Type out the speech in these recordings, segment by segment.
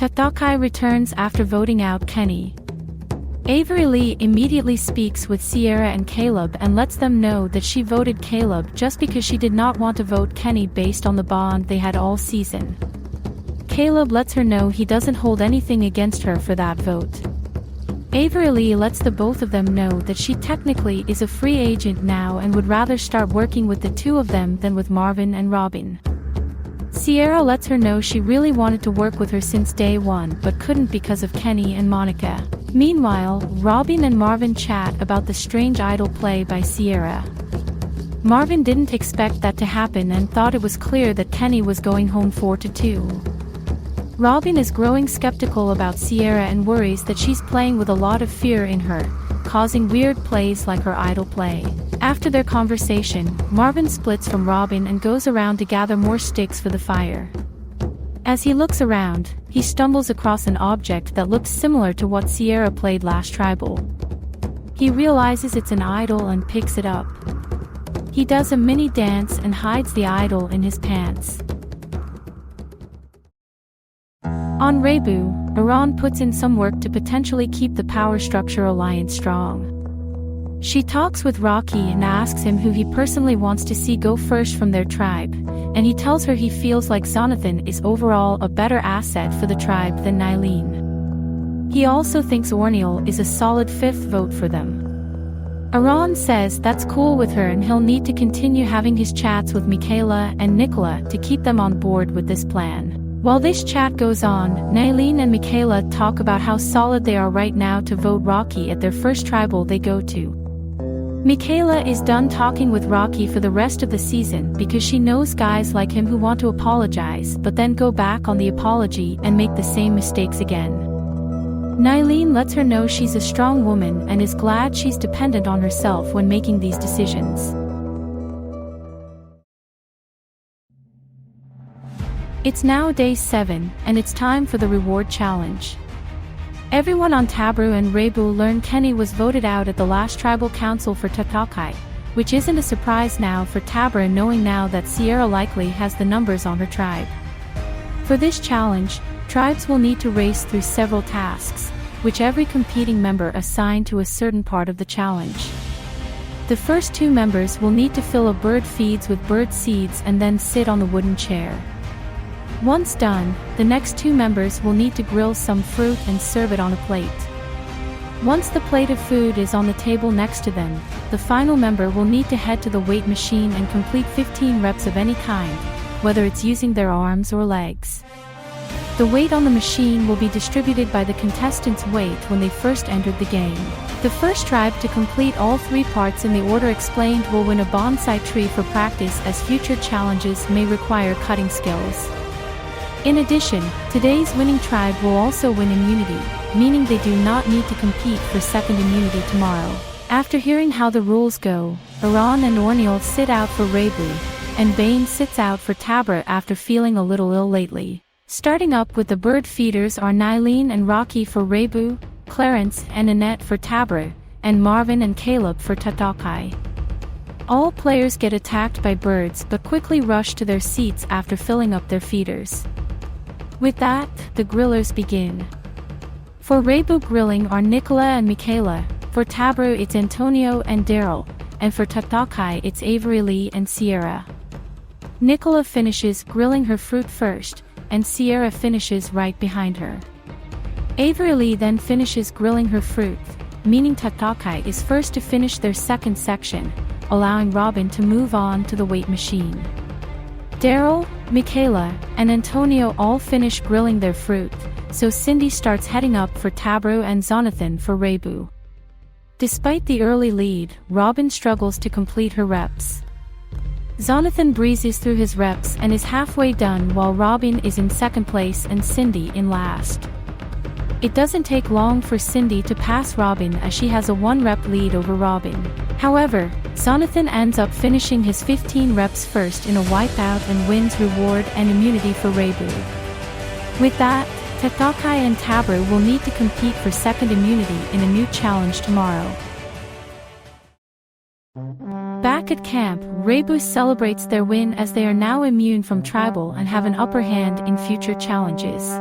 Tatakai returns after voting out Kenny. Avery Lee immediately speaks with Sierra and Caleb and lets them know that she voted Caleb just because she did not want to vote Kenny based on the bond they had all season. Caleb lets her know he doesn't hold anything against her for that vote. Avery Lee lets the both of them know that she technically is a free agent now and would rather start working with the two of them than with Marvin and Robin. Sierra lets her know she really wanted to work with her since day one but couldn't because of Kenny and Monica. Meanwhile, Robin and Marvin chat about the strange idol play by Sierra. Marvin didn't expect that to happen and thought it was clear that Kenny was going home 4-2. Robin is growing skeptical about Sierra and worries that she's playing with a lot of fear in her, causing weird plays like her idol play. After their conversation, Marvin splits from Robin and goes around to gather more sticks for the fire. As he looks around, he stumbles across an object that looks similar to what Sierra played last tribal. He realizes it's an idol and picks it up. He does a mini dance and hides the idol in his pants. On Reibu, Iran puts in some work to potentially keep the power structure alliance strong. She talks with Rocky and asks him who he personally wants to see go first from their tribe, and he tells her he feels like Zonathan is overall a better asset for the tribe than Nylene. He also thinks Orneal is a solid fifth vote for them. Iran says that's cool with her and he'll need to continue having his chats with Michaela and Nicola to keep them on board with this plan. While this chat goes on, Nylene and Michaela talk about how solid they are right now to vote Rocky at their first tribal they go to. Michaela is done talking with Rocky for the rest of the season because she knows guys like him who want to apologize but then go back on the apology and make the same mistakes again. Nylene lets her know she's a strong woman and is glad she's dependent on herself when making these decisions. It's now day 7, and it's time for the reward challenge. Everyone on Tabru and Reibu learn Kenny was voted out at the last tribal council for Tatakai, which isn't a surprise now for Tabra knowing now that Sierra likely has the numbers on her tribe. For this challenge, tribes will need to race through several tasks, which every competing member assigned to a certain part of the challenge. The first 2 members will need to fill a bird feeds with bird seeds and then sit on the wooden chair. Once done, the next 2 members will need to grill some fruit and serve it on a plate. Once the plate of food is on the table next to them, the final member will need to head to the weight machine and complete 15 reps of any kind, whether it's using their arms or legs. The weight on the machine will be distributed by the contestants' weight when they first entered the game. The first tribe to complete all 3 parts in the order explained will win a bonsai tree for practice, as future challenges may require cutting skills. In addition, today's winning tribe will also win immunity, meaning they do not need to compete for second immunity tomorrow. After hearing how the rules go, Iran and Orneal sit out for Reibu, and Bane sits out for Tabra after feeling a little ill lately. Starting up with the bird feeders are Nylene and Rocky for Reibu, Clarence and Annette for Tabra, and Marvin and Caleb for Tatakai. All players get attacked by birds but quickly rush to their seats after filling up their feeders. With that, the grillers begin. For Reibu grilling are Nicola and Michaela, for Tabru it's Antonio and Daryl, and for Tatakai it's Avery Lee and Sierra. Nicola finishes grilling her fruit first, and Sierra finishes right behind her. Avery Lee then finishes grilling her fruit, meaning Tatakai is first to finish their second section, allowing Robin to move on to the weight machine. Daryl, Michaela, and Antonio all finish grilling their fruit, so Cindy starts heading up for Tabru and Zonathan for Reibu. Despite the early lead, Robin struggles to complete her reps. Zonathan breezes through his reps and is halfway done while Robin is in second place and Cindy in last. It doesn't take long for Cindy to pass Robin as she has a 1-rep lead over Robin. However, Zonathan ends up finishing his 15 reps first in a wipeout and wins reward and immunity for Reibu. With that, Tatakai and Tabru will need to compete for second immunity in a new challenge tomorrow. Back at camp, Reibu celebrates their win as they are now immune from tribal and have an upper hand in future challenges.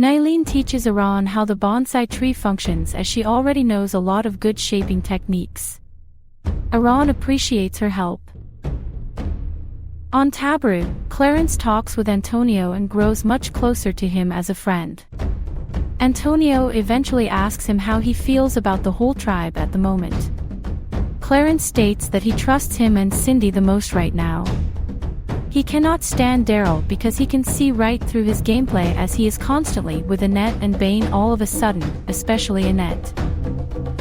Nylene teaches Iran how the bonsai tree functions, as she already knows a lot of good shaping techniques. Iran appreciates her help. On Tabru, Clarence talks with Antonio and grows much closer to him as a friend. Antonio eventually asks him how he feels about the whole tribe at the moment. Clarence states that he trusts him and Cindy the most right now. He cannot stand Daryl because he can see right through his gameplay, as he is constantly with Annette and Bane all of a sudden, especially Annette.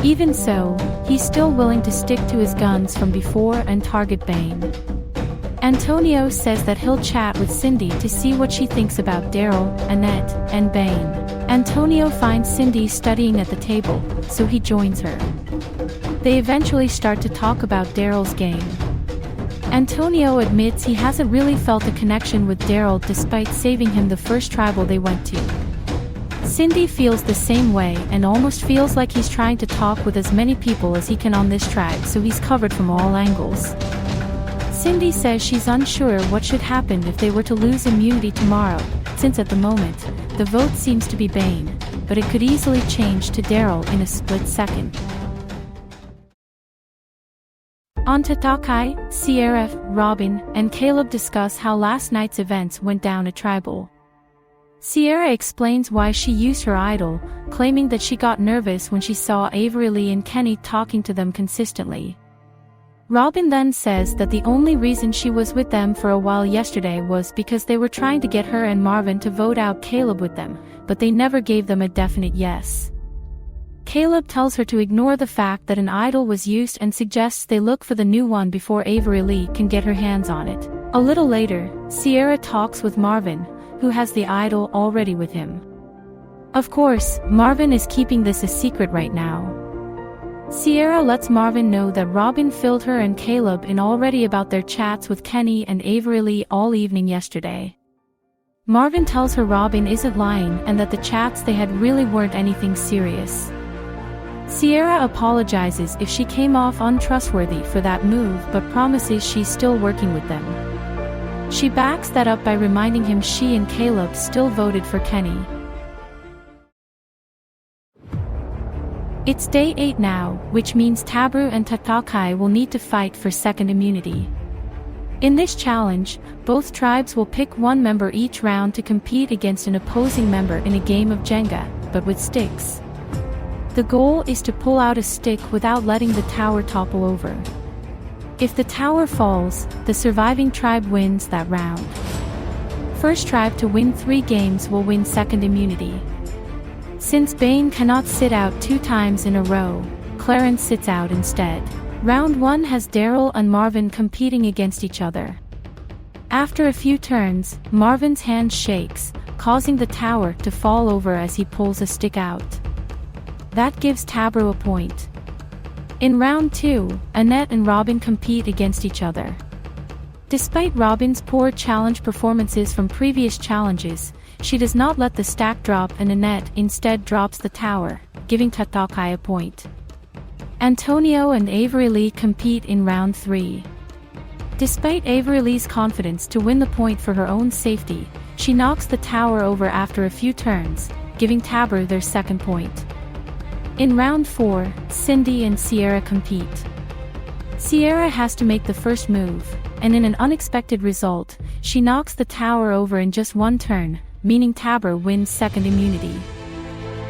Even so, he's still willing to stick to his guns from before and target Bane. Antonio says that he'll chat with Cindy to see what she thinks about Daryl, Annette, and Bane. Antonio finds Cindy studying at the table, so he joins her. They eventually start to talk about Daryl's game. Antonio admits he hasn't really felt a connection with Daryl despite saving him the first tribal they went to. Cindy feels the same way and almost feels like he's trying to talk with as many people as he can on this tribe, so he's covered from all angles. Cindy says she's unsure what should happen if they were to lose immunity tomorrow, since at the moment, the vote seems to be Bane, but it could easily change to Daryl in a split second. On Tatakai, Sierra, Robin, and Caleb discuss how last night's events went down at Tribal. Sierra explains why she used her idol, claiming that she got nervous when she saw Avery Lee and Kenny talking to them consistently. Robin then says that the only reason she was with them for a while yesterday was because they were trying to get her and Marvin to vote out Caleb with them, but they never gave them a definite yes. Caleb tells her to ignore the fact that an idol was used and suggests they look for the new one before Avery Lee can get her hands on it. A little later, Sierra talks with Marvin, who has the idol already with him. Of course, Marvin is keeping this a secret right now. Sierra lets Marvin know that Robin filled her and Caleb in already about their chats with Kenny and Avery Lee all evening yesterday. Marvin tells her Robin isn't lying and that the chats they had really weren't anything serious. Sierra apologizes if she came off untrustworthy for that move, but promises she's still working with them. She backs that up by reminding him she and Caleb still voted for Kenny. It's day 8 now, which means Tabru and Tatakai will need to fight for second immunity. In this challenge, both tribes will pick one member each round to compete against an opposing member in a game of Jenga, but with sticks. The goal is to pull out a stick without letting the tower topple over. If the tower falls, the surviving tribe wins that round. First tribe to win 3 games will win second immunity. Since Bane cannot sit out 2 times in a row, Clarence sits out instead. Round 1 has Daryl and Marvin competing against each other. After a few turns, Marvin's hand shakes, causing the tower to fall over as he pulls a stick out. That gives Tabru a point. In round 2, Annette and Robin compete against each other. Despite Robin's poor challenge performances from previous challenges, she does not let the stack drop and Annette instead drops the tower, giving Tatakai a point. Antonio and Avery Lee compete in round 3. Despite Avery Lee's confidence to win the point for her own safety, she knocks the tower over after a few turns, giving Tabru their second point. In round 4, Cindy and Sierra compete. Sierra has to make the first move, and in an unexpected result, she knocks the tower over in just 1 turn, meaning Tabru wins second immunity.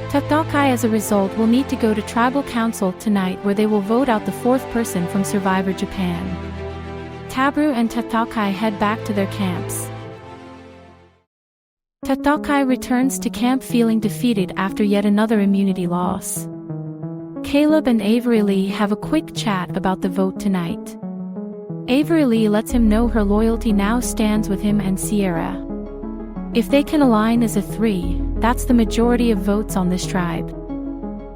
Tatakai as a result will need to go to Tribal Council tonight, where they will vote out the 4th person from Survivor Japan. Tabru and Tatakai head back to their camps. Tatakai returns to camp feeling defeated after yet another immunity loss. Caleb and Avery Lee have a quick chat about the vote tonight. Avery Lee lets him know her loyalty now stands with him and Sierra. If they can align as a 3, that's the majority of votes on this tribe.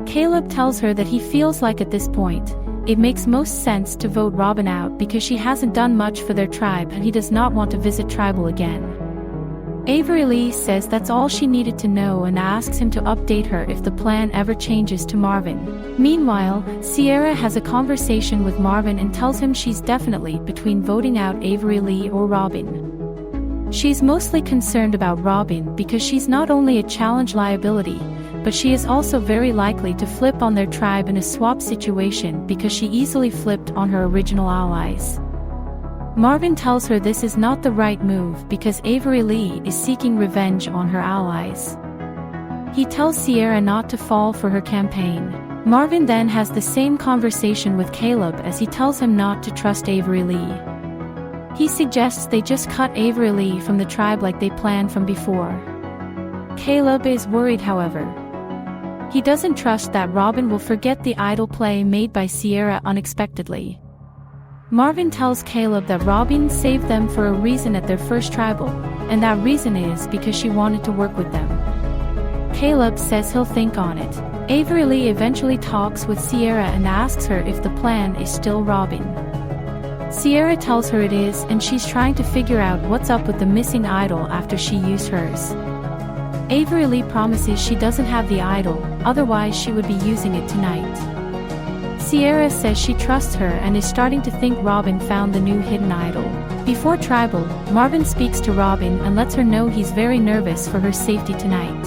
Caleb tells her that he feels like at this point, it makes most sense to vote Robin out because she hasn't done much for their tribe and he does not want to visit Tribal again. Avery Lee says that's all she needed to know and asks him to update her if the plan ever changes to Marvin. Meanwhile, Sierra has a conversation with Marvin and tells him she's definitely between voting out Avery Lee or Robin. She's mostly concerned about Robin because she's not only a challenge liability, but she is also very likely to flip on their tribe in a swap situation because she easily flipped on her original allies. Marvin tells her this is not the right move because Avery Lee is seeking revenge on her allies. He tells Sierra not to fall for her campaign. Marvin then has the same conversation with Caleb as he tells him not to trust Avery Lee. He suggests they just cut Avery Lee from the tribe like they planned from before. Caleb is worried, however. He doesn't trust that Robin will forget the idol play made by Sierra unexpectedly. Marvin tells Caleb that Robin saved them for a reason at their first tribal, and that reason is because she wanted to work with them. Caleb says he'll think on it. Avery Lee eventually talks with Sierra and asks her if the plan is still Robin. Sierra tells her it is, and she's trying to figure out what's up with the missing idol after she used hers. Avery Lee promises she doesn't have the idol, otherwise she would be using it tonight. Sierra says she trusts her and is starting to think Robin found the new hidden idol. Before tribal, Marvin speaks to Robin and lets her know he's very nervous for her safety tonight.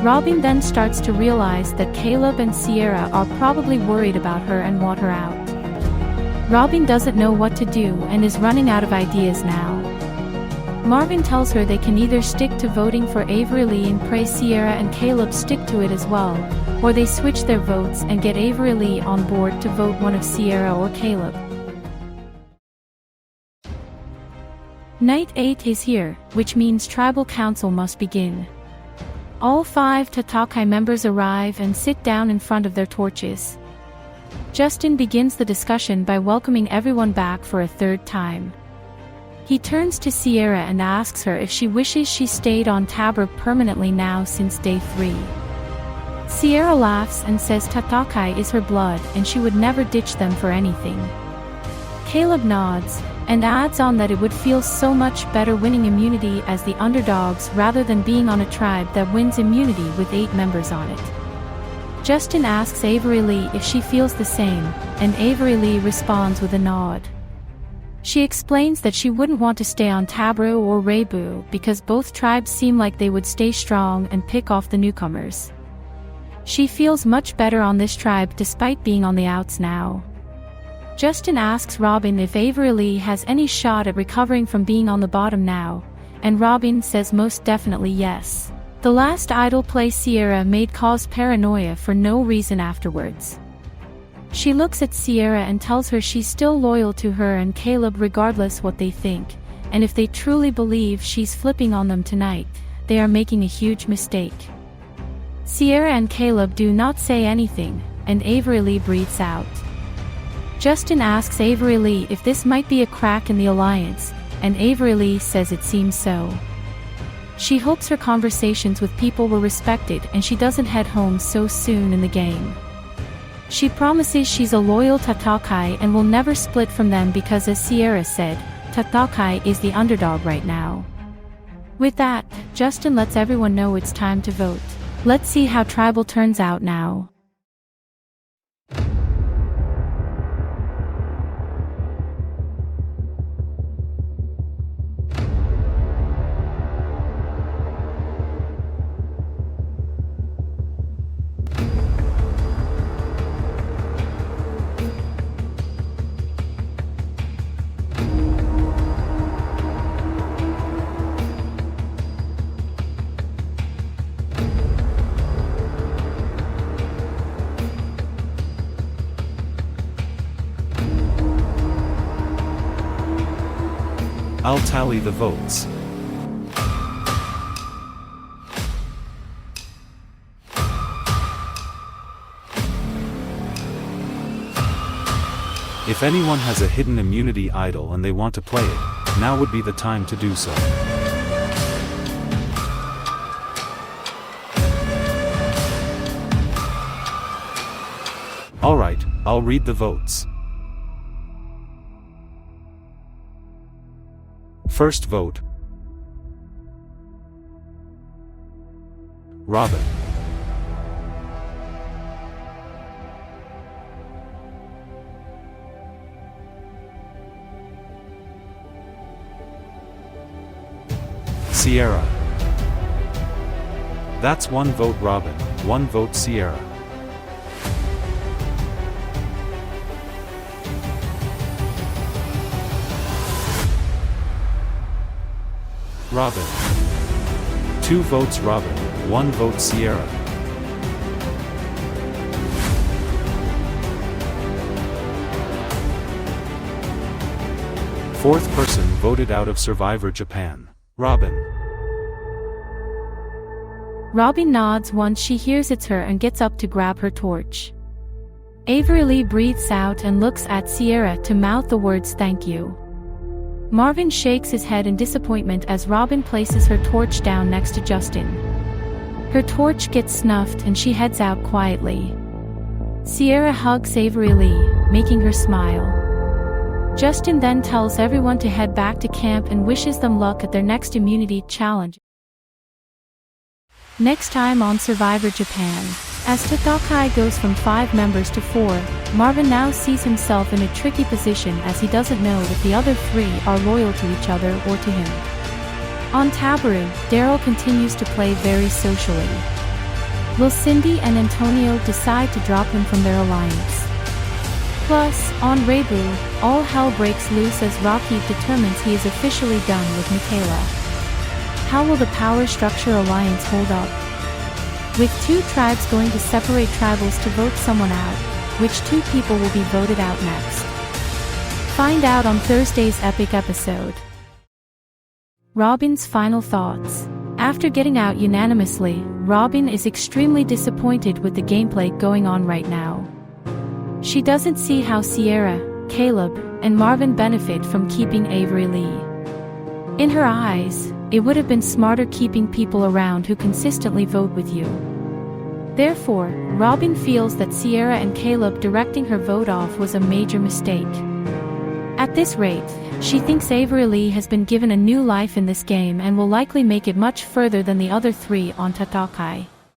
Robin then starts to realize that Caleb and Sierra are probably worried about her and want her out. Robin doesn't know what to do and is running out of ideas now. Marvin tells her they can either stick to voting for Avery Lee and pray Sierra and Caleb stick to it as well, or they switch their votes and get Avery Lee on board to vote one of Sierra or Caleb. Night 8 is here, which means tribal council must begin. All 5 Tatakai members arrive and sit down in front of their torches. Justin begins the discussion by welcoming everyone back for a third time. He turns to Sierra and asks her if she wishes she stayed on Tabra permanently now since day 3. Sierra laughs and says Tatakai is her blood and she would never ditch them for anything. Caleb nods, and adds on that it would feel so much better winning immunity as the underdogs rather than being on a tribe that wins immunity with 8 members on it. Justin asks Avery Lee if she feels the same, and Avery Lee responds with a nod. She explains that she wouldn't want to stay on Tabru or Rebu because both tribes seem like they would stay strong and pick off the newcomers. She feels much better on this tribe despite being on the outs now. Justin asks Robin if Avery Lee has any shot at recovering from being on the bottom now, and Robin says most definitely yes. The last idol play Sierra made caused paranoia for no reason afterwards. She looks at Sierra and tells her she's still loyal to her and Caleb regardless what they think, and if they truly believe she's flipping on them tonight, they are making a huge mistake. Sierra and Caleb do not say anything, and Avery Lee breathes out. Justin asks Avery Lee if this might be a crack in the alliance, and Avery Lee says it seems so. She hopes her conversations with people were respected and she doesn't head home so soon in the game. She promises she's a loyal Tatakai and will never split from them because, as Sierra said, Tatakai is the underdog right now. With that, Justin lets everyone know it's time to vote. Let's see how tribal turns out now. I'll tally the votes. If anyone has a hidden immunity idol and they want to play it, now would be the time to do so. Alright, I'll read the votes. First vote. Robin. Sierra. That's 1 vote Robin, 1 vote Sierra. Robin. 2 votes Robin, 1 vote Sierra. Fourth person voted out of Survivor Japan. Robin. Robin nods once she hears it's her and gets up to grab her torch. Avery Lee breathes out and looks at Sierra to mouth the words "thank you." Marvin shakes his head in disappointment as Robin places her torch down next to Justin. Her torch gets snuffed and she heads out quietly. Sierra hugs Avery Lee, making her smile. Justin then tells everyone to head back to camp and wishes them luck at their next immunity challenge. Next time on Survivor Japan, as Tatakai goes from 5 members to 4, Marvin now sees himself in a tricky position as he doesn't know if the other 3 are loyal to each other or to him. On Tabaru, Daryl continues to play very socially. Will Cindy and Antonio decide to drop him from their alliance? Plus, on Reibu, all hell breaks loose as Rocky determines he is officially done with Michaela. How will the Power Structure Alliance hold up? With 2 tribes going to separate tribals to vote someone out, which 2 people will be voted out next? Find out on Thursday's epic episode. Robin's final thoughts. After getting out unanimously, Robin is extremely disappointed with the gameplay going on right now. She doesn't see how Sierra, Caleb, and Marvin benefit from keeping Avery Lee. In her eyes, it would have been smarter keeping people around who consistently vote with you. Therefore, Robin feels that Sierra and Caleb directing her vote off was a major mistake. At this rate, she thinks Avery Lee has been given a new life in this game and will likely make it much further than the other 3 on Tatakai.